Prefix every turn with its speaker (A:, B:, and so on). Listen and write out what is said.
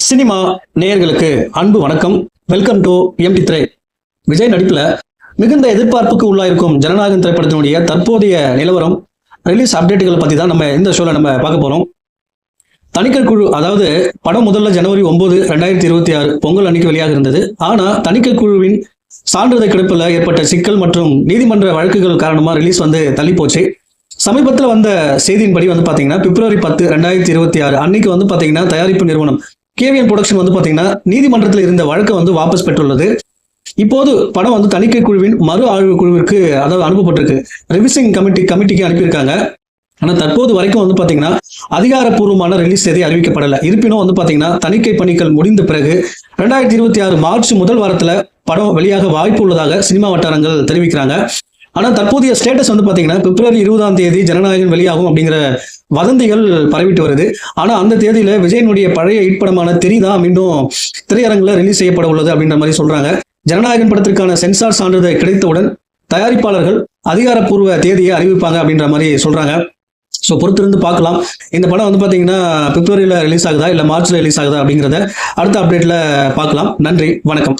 A: Cinema நேயர்களுக்கு அன்பு வணக்கம். வெல்கம் டு எம்டி திரை. விஜய் நடிப்புல மிகுந்த எதிர்பார்ப்புக்கு உள்ளாயிருக்கும் ஜனநாயகம் திரைப்படத்தினுடைய தற்போதைய நிலவரம், ரிலீஸ் அப்டேட்டுகளை பத்தி தான் நம்ம இந்த ஷோல நம்ம பார்க்க போறோம். தணிக்கை குழு, அதாவது படம் முதல்ல ஜனவரி 9, 2026 பொங்கல் அன்னைக்கு வெளியாக இருந்தது. ஆனா தணிக்கை குழுவின் சான்றிதழ் கிடைப்பில் ஏற்பட்ட சிக்கல் மற்றும் நீதிமன்ற வழக்குகள் காரணமா ரிலீஸ் தள்ளி போச்சு. சமீபத்தில் வந்த செய்தியின்படி பாத்தீங்கன்னா பிப்ரவரி 10, 2026 அன்னைக்கு பாத்தீங்கன்னா தயாரிப்பு நிறுவனம் கேவிஎன் புரொடக்ஷன் பாத்தீங்கன்னா நீதிமன்றத்தில் இருந்த வழக்கை வாபஸ் பெற்றுள்ளது. இப்போது படம் தணிக்கை குழுவின் மறு ஆய்வு குழுவிற்கு அதாவது அனுப்பப்பட்டிருக்கு. ரிவிசிங் கமிட்டிக்கு அனுப்பியிருக்காங்க. ஆனா தற்போது வரைக்கும் பாத்தீங்கன்னா அதிகாரப்பூர்வமான ரிலீஸ் தேதி அறிவிக்கப்படல. இருப்பினும் பாத்தீங்கன்னா தணிக்கை பணிகள் முடிந்த பிறகு 2026 மார்ச் முதல் வாரத்துல படம் வெளியாக வாய்ப்பு உள்ளதாக சினிமா வட்டாரங்கள் தெரிவிக்கிறாங்க. ஆனா தற்போதைய ஸ்டேட்டஸ் பாத்தீங்கன்னா பிப்ரவரி 20ஆம் தேதி ஜனநாயகம் வெளியாகும் அப்படிங்கிற வதந்திகள் பரவிட்டு வருது. ஆனா அந்த தேதியில விஜயனுடைய பழைய ஹிட் படமான திரி தான் மீண்டும் திரையரங்குல ரிலீஸ் செய்யப்பட உள்ளது அப்படின்ற மாதிரி சொல்றாங்க. ஜனநாயகம் படத்திற்கான சென்சார் சான்றிதழ் கிடைத்தவுடன் தயாரிப்பாளர்கள் அதிகாரப்பூர்வ தேதியை அறிவிப்பாங்க அப்படின்ற மாதிரி சொல்றாங்க. ஸோ பொறுத்திருந்து பார்க்கலாம். இந்த படம் பாத்தீங்கன்னா பிப்ரவரியில ரிலீஸ் ஆகுதா இல்ல மார்ச்ல ரிலீஸ் ஆகுதா அப்படிங்கிறத அடுத்த அப்டேட்ல பார்க்கலாம். நன்றி, வணக்கம்.